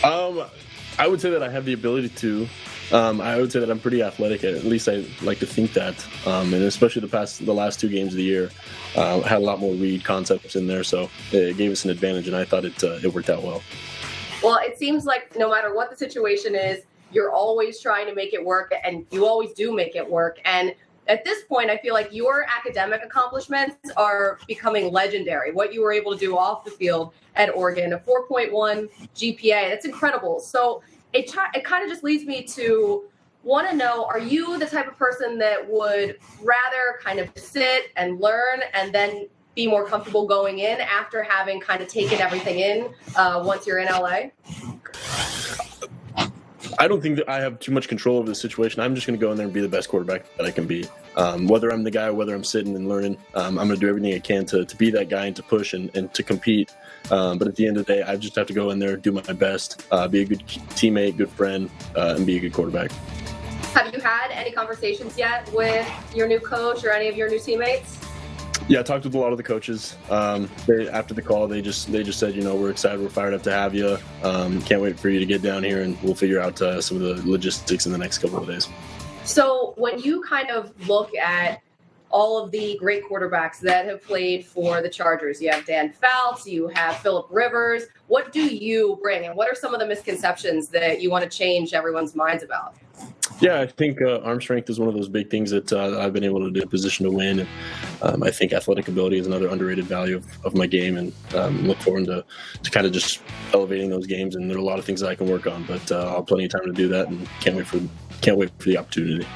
I would say that I have the ability to. I would say that I'm pretty athletic. At least I like to think that. And especially the last 2 games of the year, had a lot more read concepts in there, so it gave us an advantage, and I thought it worked out well. Well, it seems like no matter what the situation is, you're always trying to make it work, and you always do make it work. And at this point, I feel like your academic accomplishments are becoming legendary. What you were able to do off the field at Oregon, a 4.1 GPA, that's incredible. So it kind of just leads me to want to know, are you the type of person that would rather kind of sit and learn and then be more comfortable going in after having kind of taken everything in once you're in LA? I don't think that I have too much control over the situation. I'm just going to go in there and be the best quarterback that I can be. Whether I'm the guy or whether I'm sitting and learning, I'm going to do everything I can to be that guy and to push and to compete. But at the end of the day, I just have to go in there, do my best, be a good teammate, good friend, and be a good quarterback. Have you had any conversations yet with your new coach or any of your new teammates? Yeah, I talked with a lot of the coaches. After the call, they just said, we're excited, we're fired up to have you. Can't wait for you to get down here, and we'll figure out some of the logistics in the next couple of days. So when you kind of look at all of the great quarterbacks that have played for the Chargers, you have Dan Fouts, you have Phillip Rivers. What do you bring, and what are some of the misconceptions that you want to change everyone's minds about? Yeah, I think arm strength is one of those big things that I've been able to do in a position to win. And I think athletic ability is another underrated value of my game, and look forward to kind of just elevating those games. And there are a lot of things that I can work on, but I'll have plenty of time to do that, and can't wait for the opportunity.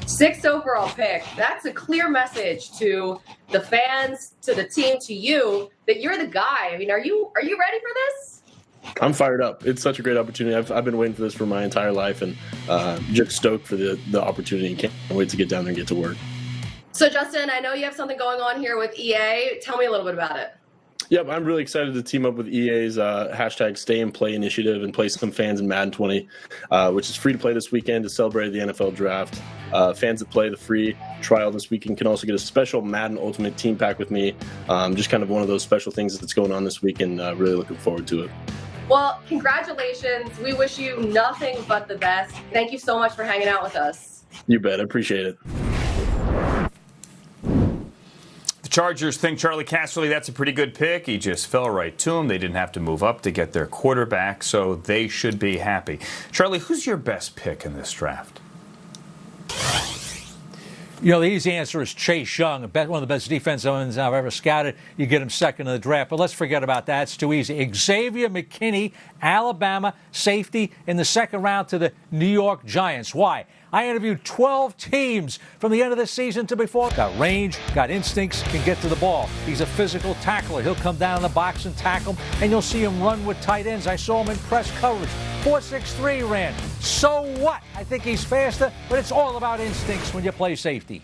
6th overall pick. That's a clear message to the fans, to the team, to you, that you're the guy. I mean, are you ready for this? I'm fired up. It's such a great opportunity. I've been waiting for this for my entire life, and just stoked for the opportunity, and can't wait to get down there and get to work. So, Justin, I know you have something going on here with EA. Tell me a little bit about it. Yep, I'm really excited to team up with EA's hashtag Stay and Play initiative and play some fans in Madden 20, which is free to play this weekend to celebrate the NFL draft. Fans that play the free trial this weekend can also get a special Madden Ultimate Team Pack with me. Just kind of one of those special things that's going on this weekend. Really looking forward to it. Well, congratulations. We wish you nothing but the best. Thank you so much for hanging out with us. You bet. I appreciate it. The Chargers think Charlie Casserly, that's a pretty good pick. He just fell right to him. They didn't have to move up to get their quarterback, so they should be happy. Charlie, who's your best pick in this draft? The easy answer is Chase Young, one of the best defensive ends I've ever scouted. You get him second in the draft, but let's forget about that. It's too easy. Xavier McKinney, Alabama, safety in the 2nd round to the New York Giants. Why? I interviewed 12 teams from the end of the season to before. Got range, got instincts, can get to the ball. He's a physical tackler. He'll come down in the box and tackle, and you'll see him run with tight ends. I saw him in press coverage. 4.63 ran. So what? I think he's faster, but it's all about instincts when you play safety.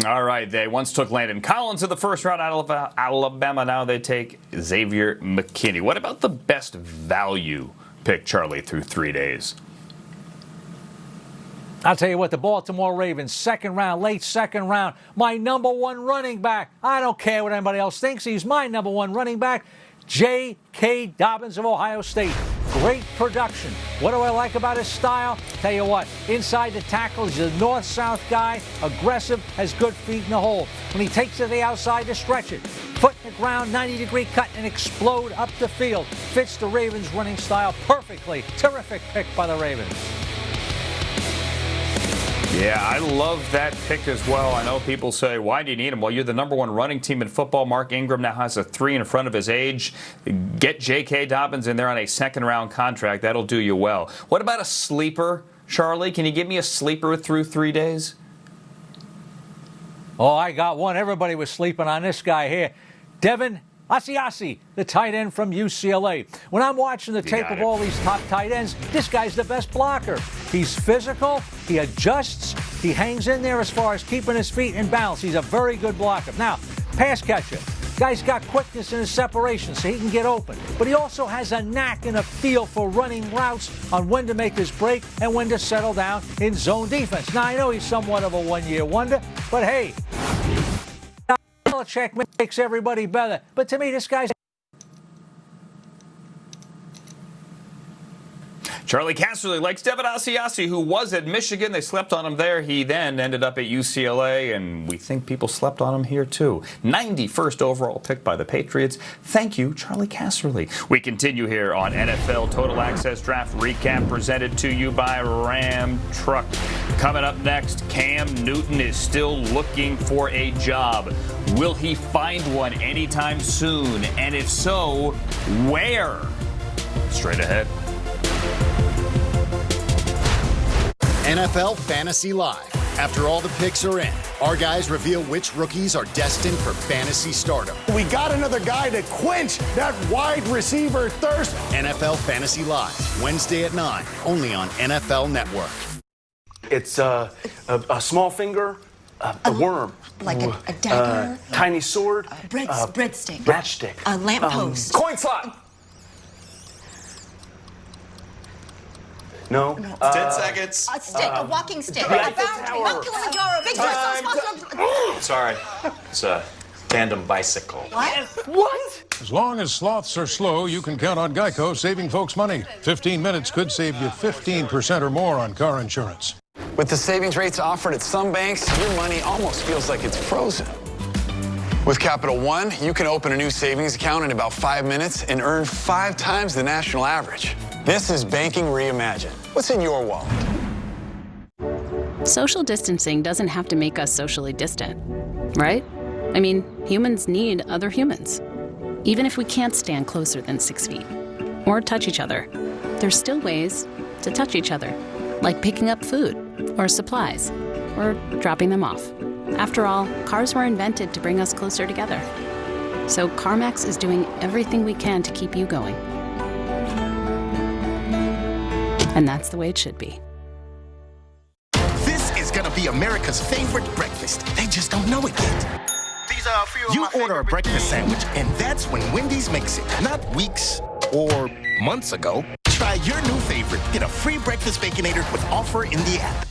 All right, they once took Landon Collins in the 1st round out of Alabama. Now they take Xavier McKinney. What about the best value pick, Charlie, through 3 days? I'll tell you what, the Baltimore Ravens, 2nd round, late 2nd round, my number 1 running back. I don't care what anybody else thinks. He's my number 1 running back. J.K. Dobbins of Ohio State. Great production. What do I like about his style? Tell you what, inside the tackle, he's a north-south guy, aggressive, has good feet in the hole. When he takes it to the outside to stretch it, foot in the ground, 90-degree cut, and explode up the field. Fits the Ravens' running style perfectly. Terrific pick by the Ravens. Yeah, I love that pick as well. I know people say, why do you need him? Well, you're the number 1 running team in football. Mark Ingram now has a 3 in front of his age. Get J.K. Dobbins in there on a 2nd-round contract. That'll do you well. What about a sleeper, Charlie? Can you give me a sleeper through 3 days? Oh, I got one. Everybody was sleeping on this guy here. Devin Asiasi, the tight end from UCLA. When I'm watching the tape of all these top tight ends, this guy's the best blocker. He's physical, he adjusts, he hangs in there as far as keeping his feet in balance. He's a very good blocker. Now, pass catcher. Guy's got quickness in his separation so he can get open. But he also has a knack and a feel for running routes on when to make his break and when to settle down in zone defense. Now, I know he's somewhat of a one-year wonder, but hey, Belichick makes everybody better. But to me, this guy's Charlie Casserly likes Devin Asiasi, who was at Michigan. They slept on him there. He then ended up at UCLA, and we think people slept on him here, too. 91st overall pick by the Patriots. Thank you, Charlie Casserly. We continue here on NFL Total Access Draft Recap, presented to you by Ram Truck. Coming up next, Cam Newton is still looking for a job. Will he find one anytime soon? And if so, where? Straight ahead. NFL Fantasy Live. After all the picks are in, our guys reveal which rookies are destined for fantasy stardom. We got another guy to quench that wide receiver thirst. NFL Fantasy Live, Wednesday at 9, only on NFL Network. It's a small finger, a worm. Like a dagger? Tiny sword. Breadstick. Matchstick. A lamppost. Coin slot. No. 10 seconds. A stick, a walking stick, the a Eiffel fountain, Tower. Mount Kilimanjaro, big Sorry. It's a tandem bicycle. What? As long as sloths are slow, you can count on Geico saving folks money. 15 minutes could save you 15% or more on car insurance. With the savings rates offered at some banks, your money almost feels like it's frozen. With Capital One, you can open a new savings account in about 5 minutes and earn 5 times the national average. This is banking reimagined. What's in your wallet? Social distancing doesn't have to make us socially distant, right? I mean, humans need other humans. Even if we can't stand closer than 6 feet or touch each other, there's still ways to touch each other, like picking up food or supplies or dropping them off. After all, cars were invented to bring us closer together. So CarMax is doing everything we can to keep you going. And that's the way it should be. This is gonna be America's favorite breakfast. They just don't know it yet. These are a few of you order a breakfast sandwich, and that's when Wendy's makes it. Not weeks or months ago. Try your new favorite. Get a free breakfast Baconator with offer in the app.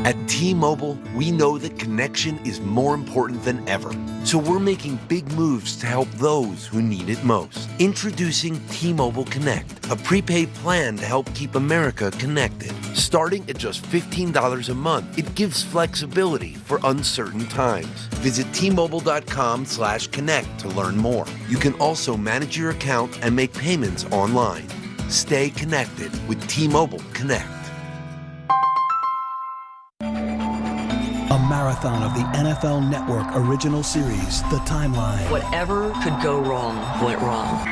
At T-Mobile, we know that connection is more important than ever. So we're making big moves to help those who need it most. Introducing T-Mobile Connect, a prepaid plan to help keep America connected. Starting at just $15 a month, it gives flexibility for uncertain times. Visit T-Mobile.com/connect to learn more. You can also manage your account and make payments online. Stay connected with T-Mobile Connect. A marathon of the NFL Network original series, The Timeline. Whatever could go wrong went wrong.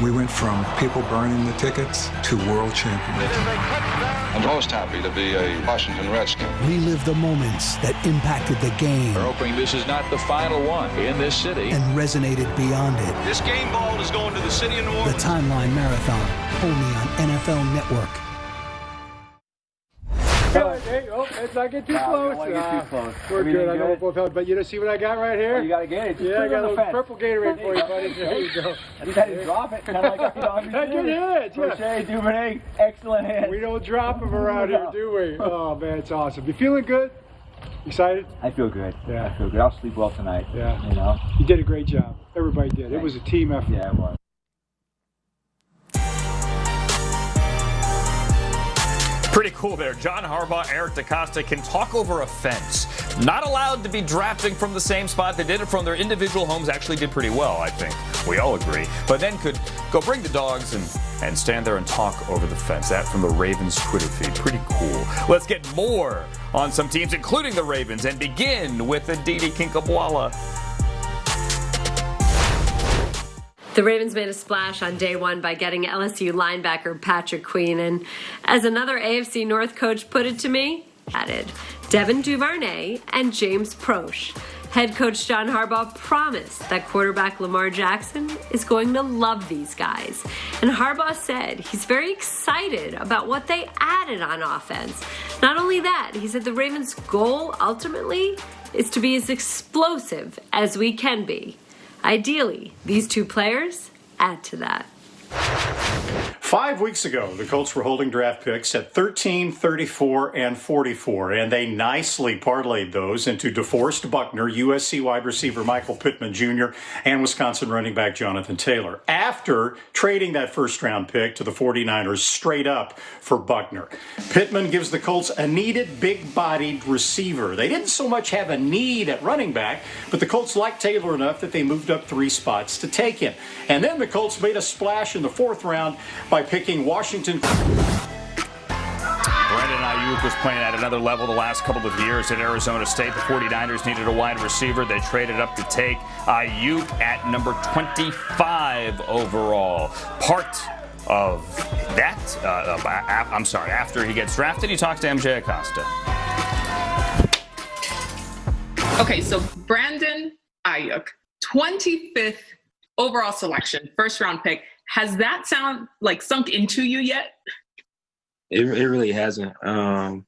We went from people burning the tickets to world champions. I'm most happy to be a Washington Redskin. Relive the moments that impacted the game. We're hoping this is not the final one in this city. And resonated beyond it. This game ball is going to the city of New Orleans. The Timeline Marathon, only on NFL Network. Let's not get too close. We're good. I know we're both healthy. But you see what I got right here? Oh, you got a Gatorade. Yeah, I got a little purple Gatorade for you, buddy. There you go. You had to drop it. Kind of like good hit. Crochet, Duvernay, excellent hit. We don't drop them around here, do we? Oh, man, it's awesome. You feeling good? Excited? I feel good. Yeah. I feel good. I'll sleep well tonight. Yeah. You know? You did a great job. Everybody did. Thanks. It was a team effort. Yeah, it was. Pretty cool there. John Harbaugh, Eric DeCosta can talk over a fence. Not allowed to be drafting from the same spot. They did it from their individual homes. Actually did pretty well, I think. We all agree. But then could go bring the dogs and stand there and talk over the fence. That from the Ravens Twitter feed. Pretty cool. Let's get more on some teams, including the Ravens, and begin with Aditi Kinkhabwala. The Ravens made a splash on day one by getting LSU linebacker Patrick Queen, and as another AFC North coach put it to me, added Devin Duvernay and James Proche. Head coach John Harbaugh promised that quarterback Lamar Jackson is going to love these guys. And Harbaugh said he's very excited about what they added on offense. Not only that, he said the Ravens' goal ultimately is to be as explosive as we can be. Ideally, these two players add to that. 5 weeks ago, the Colts were holding draft picks at 13, 34, and 44, and they nicely parlayed those into DeForest Buckner, USC wide receiver Michael Pittman Jr., and Wisconsin running back Jonathan Taylor, after trading that first-round pick to the 49ers straight up for Buckner. Pittman gives the Colts a needed big-bodied receiver. They didn't so much have a need at running back, but the Colts liked Taylor enough that they moved up 3 spots to take him. And then the Colts made a splash in the 4th round by picking Washington. Brandon Ayuk was playing at another level the last couple of years at Arizona State. The 49ers needed a wide receiver. They traded up to take Ayuk at number 25 overall. Part of that, after he gets drafted, he talks to MJ Acosta. Okay, so Brandon Ayuk, 25th overall selection, first round pick. Has that sound like sunk into you yet? It really hasn't. But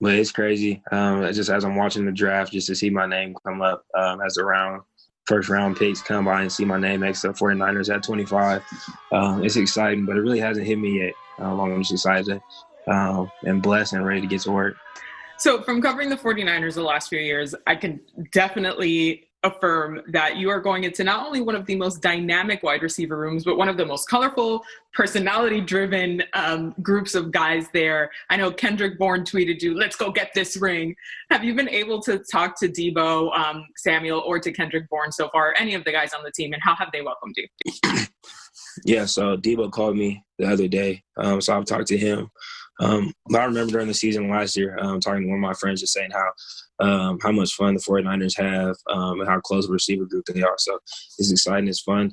it's crazy. Just as I'm watching the draft, just to see my name come up as the first round picks come by and see my name next to the 49ers at 25. It's exciting, but it really hasn't hit me yet. I'm just excited and blessed and ready to get to work. So from covering the 49ers the last few years, I can definitely affirm that you are going into not only one of the most dynamic wide receiver rooms, but one of the most colorful, personality-driven groups of guys there. I know Kendrick Bourne tweeted you, "Let's go get this ring." Have you been able to talk to Debo Samuel or to Kendrick Bourne so far, any of the guys on the team, and how have they welcomed you? Yeah, so Debo called me the other day, so I've talked to him. But I remember during the season last year, talking to one of my friends, just saying how much fun the 49ers have and how close of a receiver group they are. So it's exciting. It's fun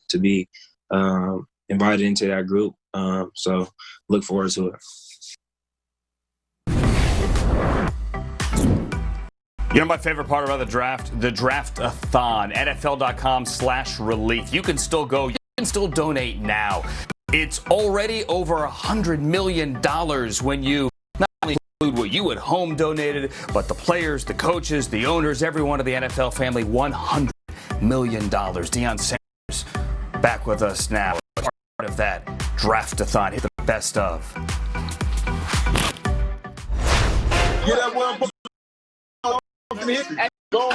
to be invited into that group. So look forward to it. You know my favorite part about the draft-a-thon, NFL.com/relief. You can still go. You can still donate now. It's already over $100 million when you not only include what you at home donated, but the players, the coaches, the owners, everyone of the NFL family, $100 million. Deion Sanders back with us now. Part of that draft-a-thon. Hit the best of. Get that one. Go.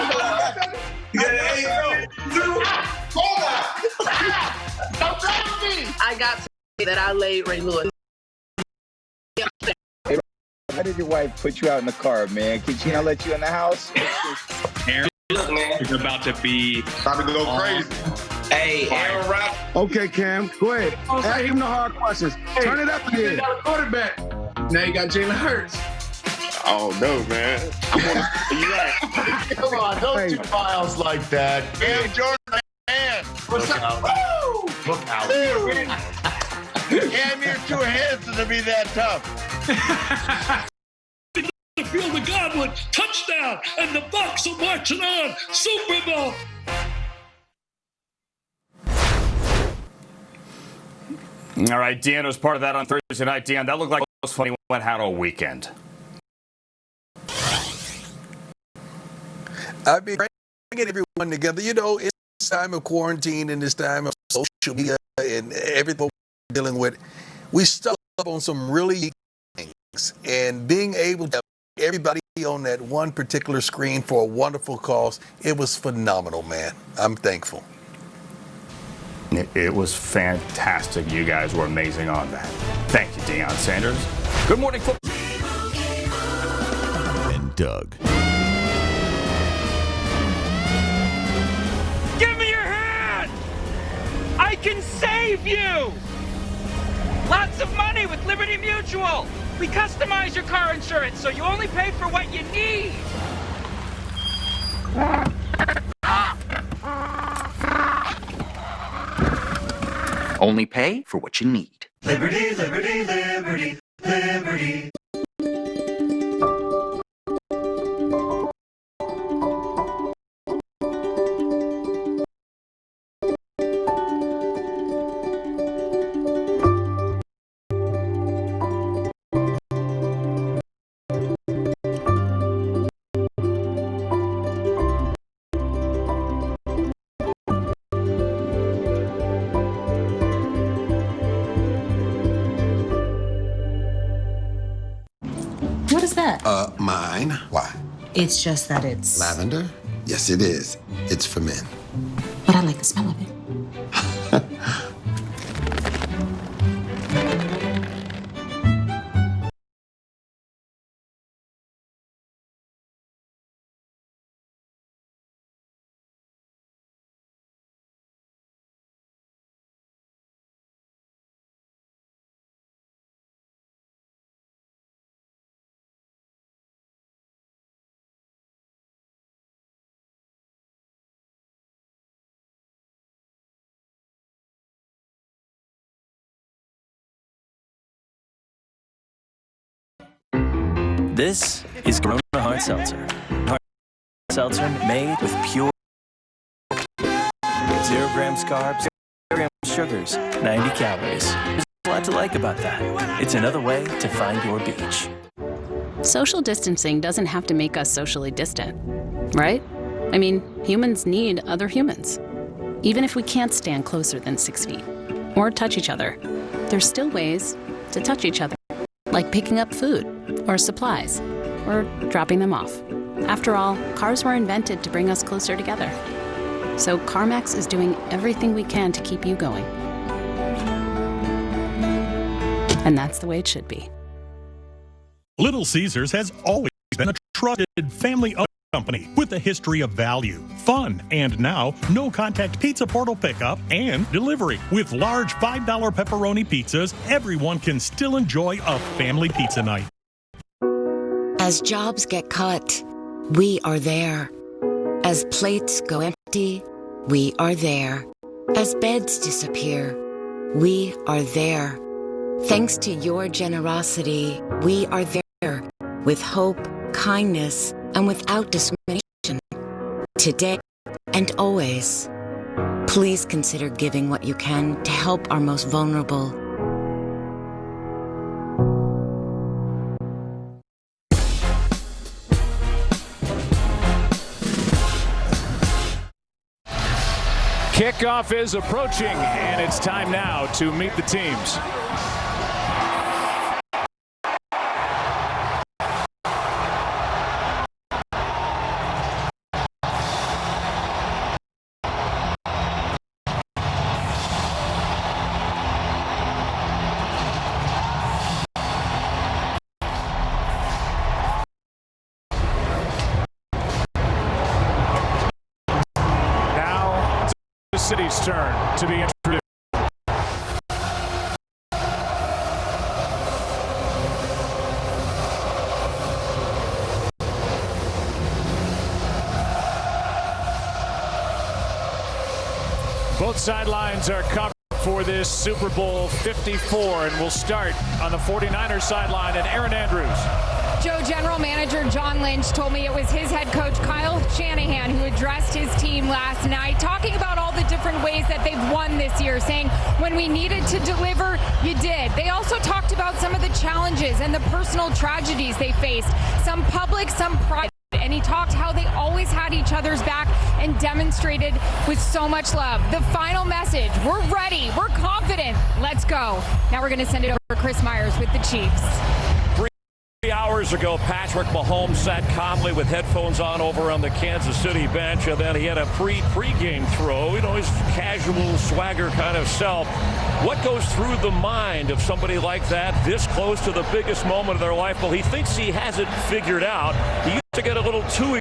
I got to say that I laid Ray Lewis. Why did your wife put you out in the car, man? Can she not let you in the house? Aaron is about to be Probably go crazy. Hey, Aaron Rodgers. Okay, Cam, go ahead. Ask him the hard questions. Turn it up They again. got a quarterback. Now you got Jalen Hurts. Oh, no, man. You right. Come on, don't do files like that. Cam Jordan, man. What's up? Woo! Look out. Cam, you're too handsome to be that tough. The field of Godwin, touchdown, and the Bucs are marching on. Super Bowl. All right, Deanna was part of that on Thursday night. Deanna, that looked like the most funny one had all weekend. I've been bringing everyone together. You know, in this time of quarantine and this time of social media and everything we're dealing with, we stuck up on some really things. And being able to have everybody on that one particular screen for a wonderful cause, it was phenomenal, man. I'm thankful. It was fantastic. You guys were amazing on that. Thank you, Deion Sanders. Good morning, football. And Doug. Give me your hand! I can save you! Lots of money with Liberty Mutual. We customize your car insurance so you only pay for what you need. Only pay for what you need. Liberty, liberty, liberty, liberty. that? Mine. Why? It's just that it's... Lavender? Yes, it is. It's for men. But I like the smell of it. This is Corona Hard Seltzer. Hard Seltzer made with pure 0 grams carbs, 0 grams sugars, 90 calories. There's a lot to like about that. It's another way to find your beach. Social distancing doesn't have to make us socially distant, right? I mean, humans need other humans. Even if we can't stand closer than 6 feet or touch each other, there's still ways to touch each other, like picking up food or supplies or dropping them off. After all, cars were invented to bring us closer together. So CarMax is doing everything we can to keep you going. And that's the way it should be. Little Caesars has always been a trusted family-owned company with a history of value, fun, and now no-contact pizza portal pickup and delivery. With large $5 pepperoni pizzas, everyone can still enjoy a family pizza night. As jobs get cut, we are there. As plates go empty, we are there. As beds disappear, we are there. Thanks to your generosity, we are there with hope, kindness, and without discrimination. Today and always. Please consider giving what you can to help our most vulnerable. Kickoff is approaching, and it's time now to meet the teams. City's turn to be introduced. Both sidelines are covered for this Super Bowl 54, and we'll start on the 49ers sideline and Aaron Andrews. Joe, General Manager John Lynch told me it was his head coach, Kyle Shanahan, who addressed his team last night, talking about all the different ways that they've won this year, saying when we needed to deliver, you did. They also talked about some of the challenges and the personal tragedies they faced, some public, some private. And he talked how they always had each other's back and demonstrated with so much love. The final message, we're ready, we're confident, let's go. Now we're going to send it over to Chris Myers with the Chiefs. 3 hours ago, Patrick Mahomes sat calmly with headphones on over on the Kansas City bench, and then he had a pre-game throw, his casual swagger kind of self. What goes through the mind of somebody like that this close to the biggest moment of their life? Well, he thinks he has it figured out. He used to get a little too